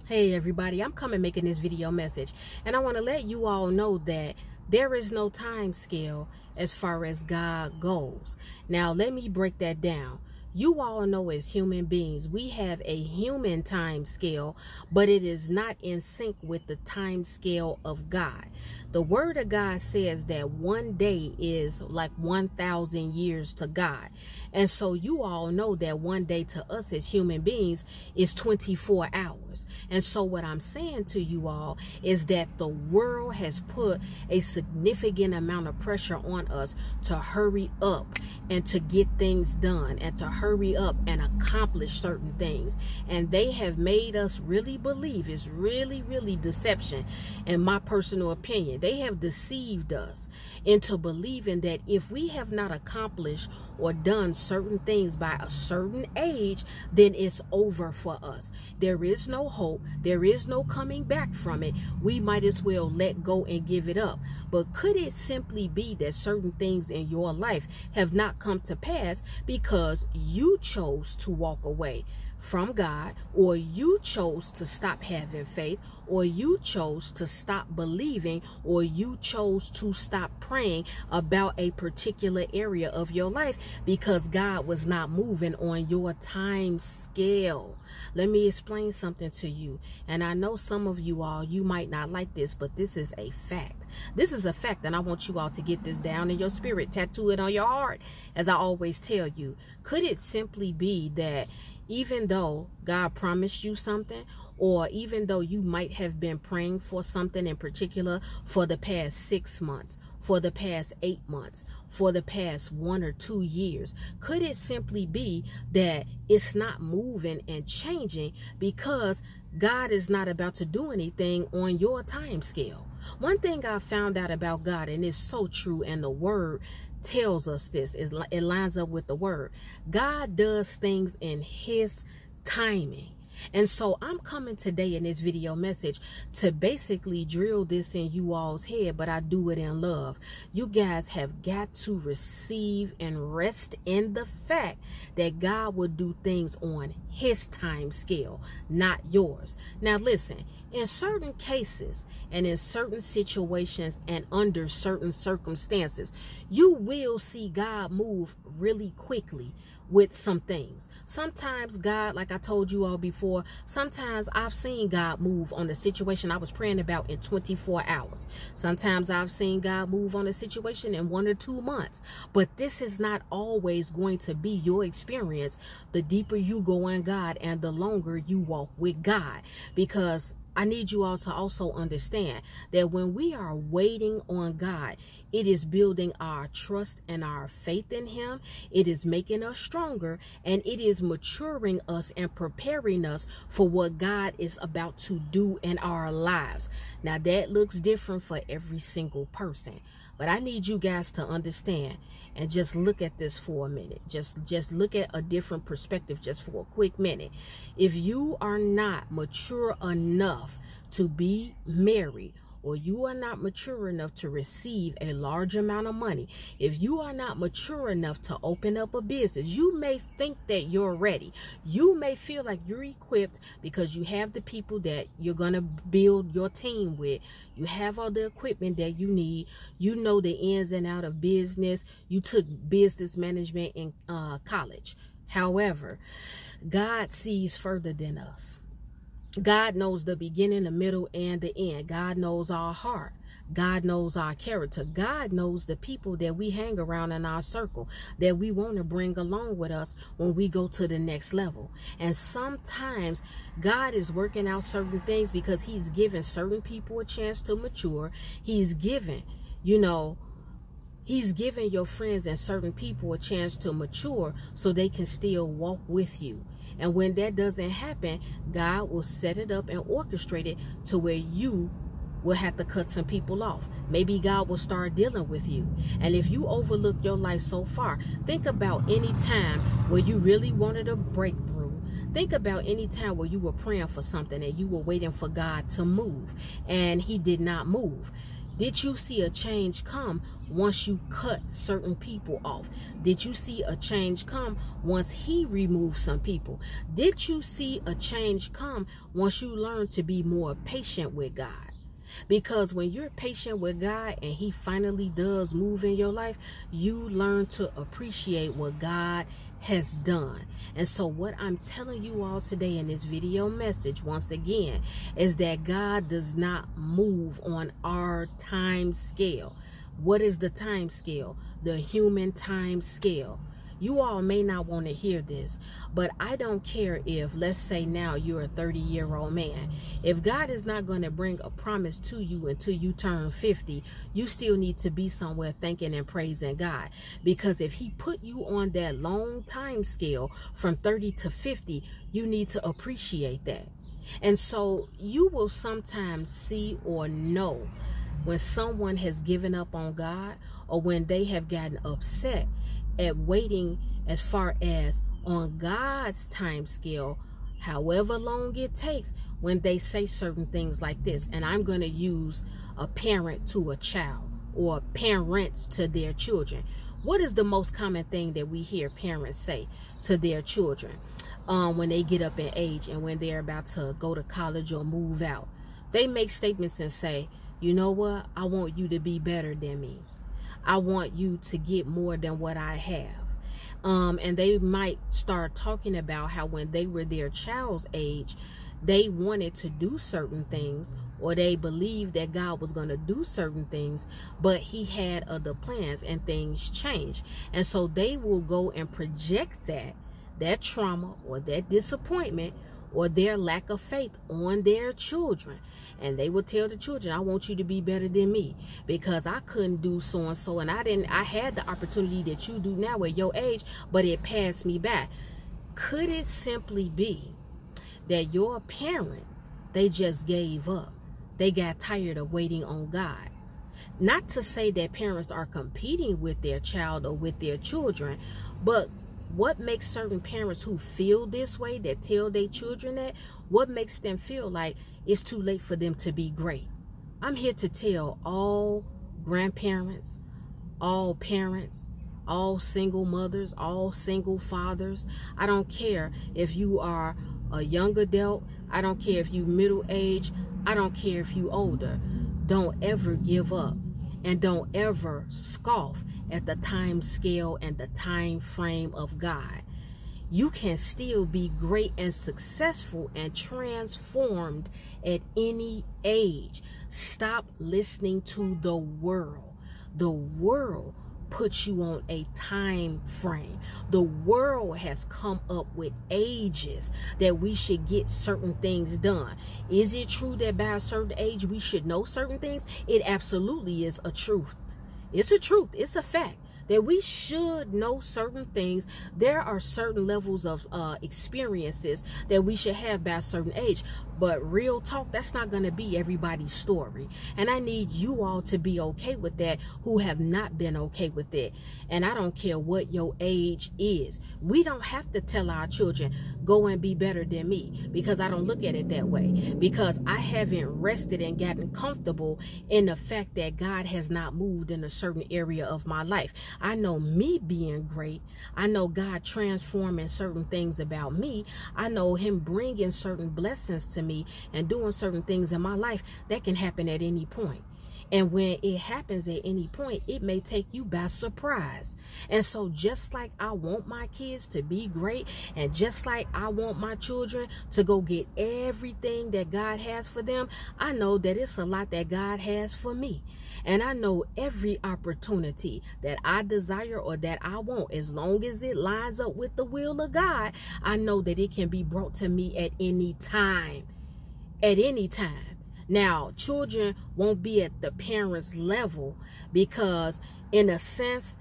Hey everybody, I'm coming making this video message, and I want to let you all know that there is no time scale as far as God goes. Now let me break that down. You all know, as human beings, we have a human time scale, but it is not in sync with the time scale of God. The word of God says that one day is like 1,000 years to God. And so you all know that one day to us as human beings is 24 hours. And so what I'm saying to you all is that the world has put a significant amount of pressure on us to hurry up and to get things done and to hurry up and accomplish certain things. And they have made us really believe, it's really deception, in my personal opinion. They have deceived us into believing that if we have not accomplished or done certain things by a certain age, then it's over for us. There is no hope. There is no coming back from it. We might as well let go and give it up. But could it simply be that certain things in your life have not come to pass because you chose to walk away from God, or you chose to stop having faith, or you chose to stop believing, or you chose to stop praying about a particular area of your life because God was not moving on your time scale? Let me explain something to you. And I know some of you all, you might not like this, but this is a fact. This is a fact, and I want you all to get this down in your spirit, tattoo it on your heart, as I always tell you. Could it simply be that even though God promised you something, or even though you might have been praying for something in particular for the past 6 months, for the past 8 months, for the past 1 or 2 years, could it simply be that it's not moving and changing because God is not about to do anything on your time scale? One thing I found out about God, and it's so true, and the word tells us this, it lines up with the word. God does things in his timing. And so I'm coming today in this video message to basically drill this in you all's head, but I do it in love. You guys have got to receive and rest in the fact that God will do things on his time scale, not yours. Now listen, in certain cases and in certain situations and under certain circumstances, you will see God move really quickly with some things. Sometimes God, like I told you all before, sometimes I've seen God move on the situation I was praying about in 24 hours. Sometimes I've seen God move on a situation in 1 or 2 months. But this is not always going to be your experience the deeper you go in God and the longer you walk with God. Because I need you all to also understand that when we are waiting on God, it is building our trust and our faith in him. It is making us stronger, and it is maturing us and preparing us for what God is about to do in our lives. Now that looks different for every single person, but I need you guys to understand and just look at this for a minute. Just look at a different perspective just for a quick minute. If you are not mature enough to be married, or you are not mature enough to receive a large amount of money, if you are not mature enough to open up a business, you may think that you're ready. You may feel like you're equipped because you have the people that you're going to build your team with. You have all the equipment that you need. You know the ins and out of business. You took business management in college. However, God sees further than us. God knows the beginning, the middle, and the end. God knows our heart. God knows our character. God knows the people that we hang around in our circle, that we want to bring along with us when we go to the next level. And sometimes God is working out certain things because he's given certain people a chance to mature. He's given, he's giving your friends and certain people a chance to mature so they can still walk with you. And when that doesn't happen, God will set it up and orchestrate it to where you will have to cut some people off. Maybe God will start dealing with you. And if you overlook your life so far, think about any time where you really wanted a breakthrough. Think about any time where you were praying for something and you were waiting for God to move and he did not move. Did you see a change come once you cut certain people off? Did you see a change come once he removed some people? Did you see a change come once you learn to be more patient with God? Because when you're patient with God and he finally does move in your life, you learn to appreciate what God has done. And so what I'm telling you all today in this video message, once again, is that God does not move on our time scale. What is the time scale? The human time scale. You all may not want to hear this, but I don't care if, let's say now you're a 30-year-old man. If God is not going to bring a promise to you until you turn 50, you still need to be somewhere thanking and praising God. Because if he put you on that long time scale from 30 to 50, you need to appreciate that. And so you will sometimes see or know when someone has given up on God, or when they have gotten upset at waiting as far as on God's time scale, however long it takes, when they say certain things like this. And I'm going to use a parent to a child, or parents to their children. What is the most common thing that we hear parents say to their children when they get up in age and when they're about to go to college or move out? They make statements and say, you know what? I want you to be better than me. I want you to get more than what I have. And they might start talking about how when they were their child's age, they wanted to do certain things, or they believed that God was going to do certain things, but he had other plans and things changed. And so they will go and project that trauma or that disappointment or their lack of faith on their children. And they would tell the children, I want you to be better than me because I couldn't do so and so, and I had the opportunity that you do now at your age, but it passed me by. Could it simply be that your parent, they just gave up? They got tired of waiting on God. Not to say that parents are competing with their child or with their children, but what makes certain parents who feel this way, that tell their children that, what makes them feel like it's too late for them to be great? I'm here to tell all grandparents, all parents, all single mothers, all single fathers. I don't care if you are a young adult. I don't care if you middle age. I don't care if you older. Don't ever give up, and don't ever scoff at the time scale and the time frame of God. You can still be great and successful and transformed at any age. Stop listening to the world. The world puts you on a time frame. The world has come up with ages that we should get certain things done. Is it true that by a certain age we should know certain things? It absolutely is a truth. It's a truth. It's a fact that we should know certain things. There are certain levels of experiences that we should have by a certain age. But real talk, that's not going to be everybody's story. And I need you all to be okay with that who have not been okay with it. And I don't care what your age is. We don't have to tell our children, go and be better than me, because I don't look at it that way. Because I haven't rested and gotten comfortable in the fact that God has not moved in a certain area of my life. I know me being great. I know God transforming certain things about me. I know him bringing certain blessings to me and doing certain things in my life that can happen at any point. And when it happens at any point, it may take you by surprise. And so just like I want my kids to be great, and just like I want my children to go get everything that God has for them, I know that it's a lot that God has for me. And I know every opportunity that I desire or that I want, as long as it lines up with the will of God, I know that it can be brought to me at any time. At any time. Now, children won't be at the parents' level because, in a sense,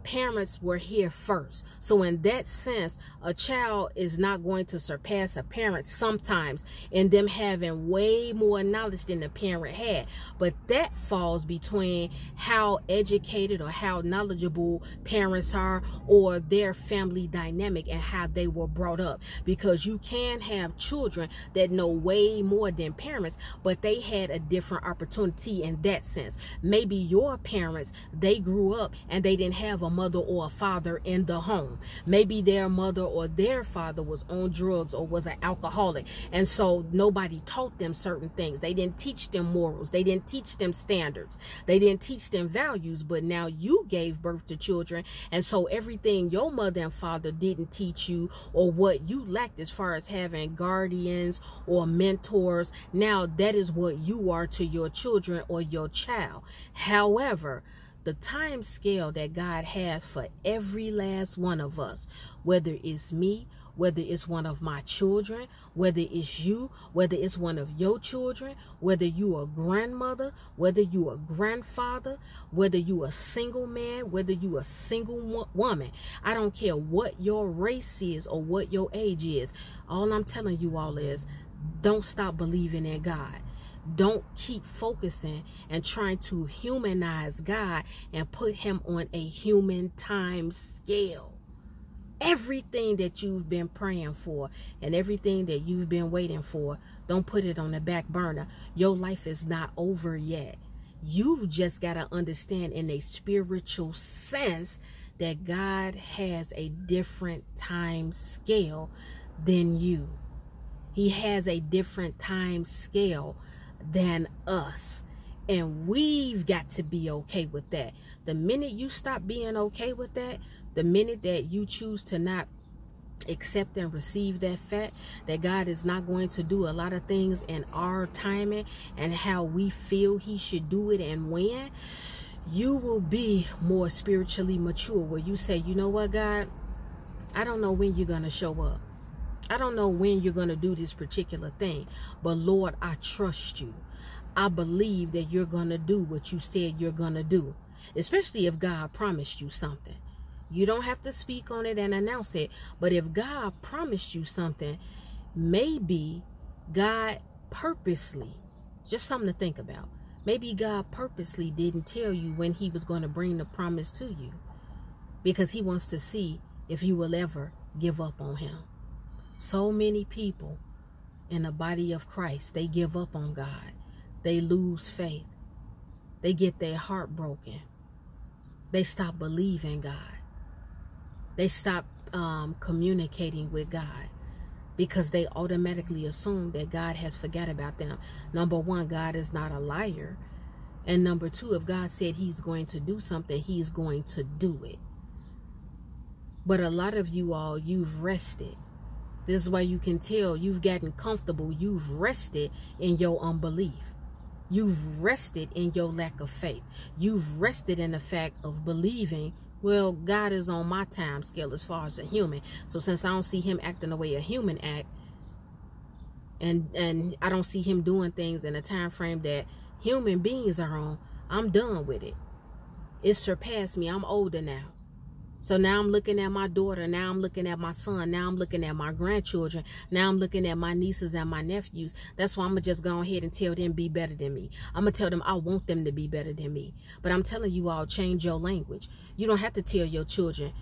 parents were here first. So in that sense, a child is not going to surpass a parent sometimes in them having way more knowledge than the parent had. But that falls between how educated or how knowledgeable parents are, or their family dynamic and how they were brought up. Because you can have children that know way more than parents, but they had a different opportunity in that sense. Maybe your parents, they grew up and they didn't have a mother or a father in the home. Maybe their mother or their father was on drugs or was an alcoholic, and so nobody taught them certain things. They didn't teach them morals, they didn't teach them standards, they didn't teach them values. But now you gave birth to children, and so everything your mother and father didn't teach you, or what you lacked as far as having guardians or mentors, now that is what you are to your children or your child. However, the time scale that God has for every last one of us, whether it's me, whether it's one of my children, whether it's you, whether it's one of your children, whether you a grandmother, whether you a grandfather, whether you a single man, whether you a single woman, I don't care what your race is or what your age is. All I'm telling you all is, don't stop believing in God. Don't keep focusing and trying to humanize God and put him on a human time scale. Everything that you've been praying for and everything that you've been waiting for, don't put it on the back burner. Your life is not over yet. You've just got to understand in a spiritual sense that God has a different time scale than you. He has a different time scale than us, and we've got to be okay with that. The minute you stop being okay with that, the minute that you choose to not accept and receive that fact that God is not going to do a lot of things in our timing and how we feel he should do it and when, you will be more spiritually mature, where you say, you know what, God, I don't know when you're going to show up. I don't know when you're going to do this particular thing, but Lord, I trust you. I believe that you're going to do what you said you're going to do, especially if God promised you something. You don't have to speak on it and announce it, but if God promised you something, maybe God purposely, just something to think about, maybe God purposely didn't tell you when he was going to bring the promise to you, because he wants to see if you will ever give up on him. So many people in the body of Christ, they give up on God. They lose faith. They get their heart broken. They stop believing God. They stop communicating with God because they automatically assume that God has forgot about them. Number one, God is not a liar. And number two, if God said he's going to do something, he's going to do it. But a lot of you all, you've rested. This is why you can tell you've gotten comfortable. You've rested in your unbelief. You've rested in your lack of faith. You've rested in the fact of believing, well, God is on my time scale as far as a human. So since I don't see him acting the way a human act, and I don't see him doing things in a time frame that human beings are on, I'm done with it. It surpassed me. I'm older now. So now I'm looking at my daughter, now I'm looking at my son, now I'm looking at my grandchildren, now I'm looking at my nieces and my nephews. That's why I'm going to just go ahead and tell them be better than me. I'm going to tell them I want them to be better than me. But I'm telling you all, change your language. You don't have to tell your children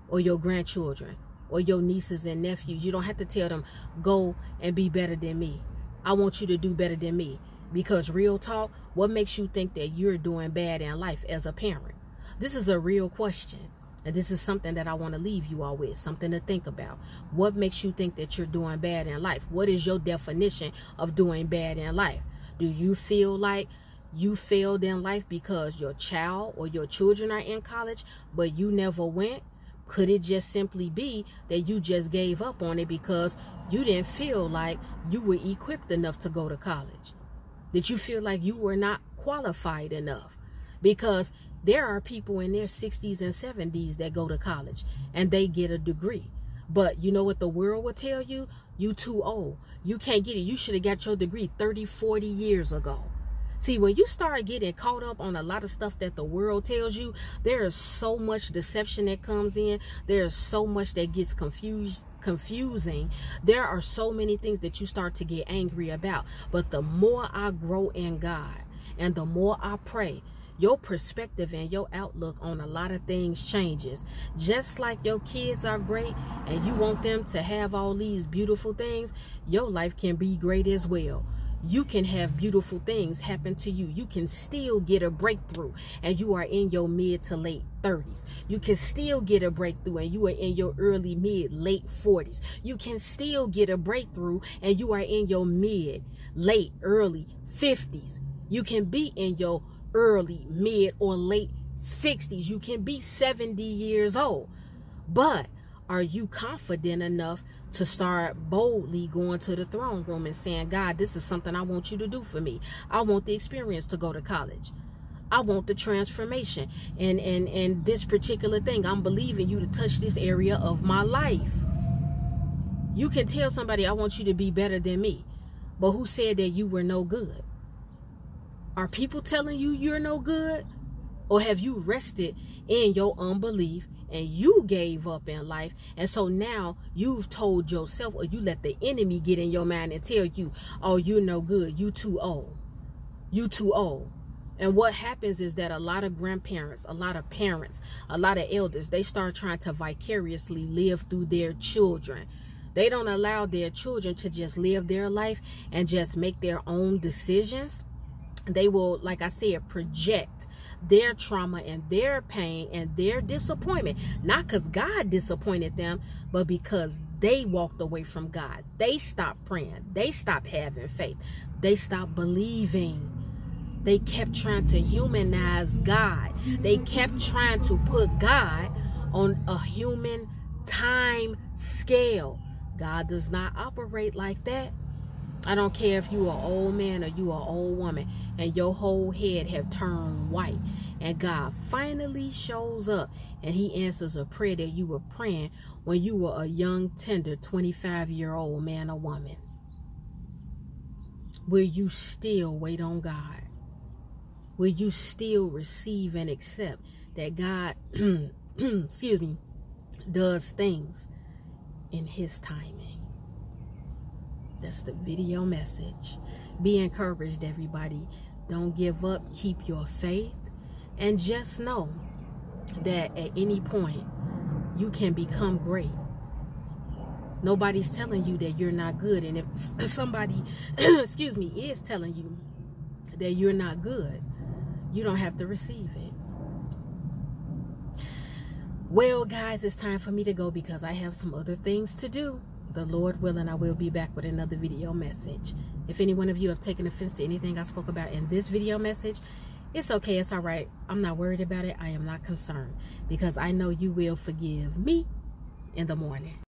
or your grandchildren or your nieces and nephews. You don't have to tell them, go and be better than me. I want you to do better than me. Because real talk, what makes you think that you're doing bad in life as a parent? This is a real question. And this is something that I want to leave you all with, something to think about. What makes you think that you're doing bad in life? What is your definition of doing bad in life? Do you feel like you failed in life because your child or your children are in college, but you never went? Could it just simply be that you just gave up on it because you didn't feel like you were equipped enough to go to college? Did you feel like you were not qualified enough? Because there are people in their 60s and 70s that go to college and they get a degree. But you know what the world will tell you? You too old. You can't get it. You should have got your degree 30, 40 years ago. See, when you start getting caught up on a lot of stuff that the world tells you, there is so much deception that comes in. There's so much that gets confusing. There are so many things that you start to get angry about. But the more I grow in God and the more I pray, your perspective and your outlook on a lot of things changes. Just like your kids are great and you want them to have all these beautiful things, your life can be great as well. You can have beautiful things happen to you. You can still get a breakthrough and you are in your mid to late 30s. You can still get a breakthrough and you are in your early, mid, late 40s. You can still get a breakthrough and you are in your mid, late, early 50s. You can be in your early, mid, or late 60s. You can be 70 years old. But are you confident enough to start boldly going to the throne room and saying, God, this is something I want you to do for me. I want the experience to go to college. I want the transformation. And this particular thing, I'm believing you to touch this area of my life. You can tell somebody, I want you to be better than me. But who said that you were no good? Are people telling you you're no good? Or have you rested in your unbelief and you gave up in life? And so now you've told yourself, or you let the enemy get in your mind and tell you, oh, you're no good. You too old. You too old. And what happens is that a lot of grandparents, a lot of parents, a lot of elders, they start trying to vicariously live through their children. They don't allow their children to just live their life and just make their own decisions. They will, like I said, project their trauma and their pain and their disappointment, not because God disappointed them, but because they walked away from God. They stopped praying. They stopped having faith. They stopped believing. They kept trying to humanize God. They kept trying to put God on a human time scale. God does not operate like that. I don't care if you are an old man or you are an old woman and your whole head have turned white, and God finally shows up and he answers a prayer that you were praying when you were a young, tender, 25-year-old man or woman. Will you still wait on God? Will you still receive and accept that God, excuse me, does things in his timing? That's the video message. Be encouraged, everybody. Don't give up. Keep your faith. And just know that at any point, you can become great. Nobody's telling you that you're not good. And if somebody, excuse me, is telling you that you're not good, you don't have to receive it. Well, guys, it's time for me to go because I have some other things to do. The Lord willing, I will be back with another video message. If any one of you have taken offense to anything I spoke about in this video message, it's okay. It's all right. I'm not worried about it. I am not concerned because I know you will forgive me in the morning.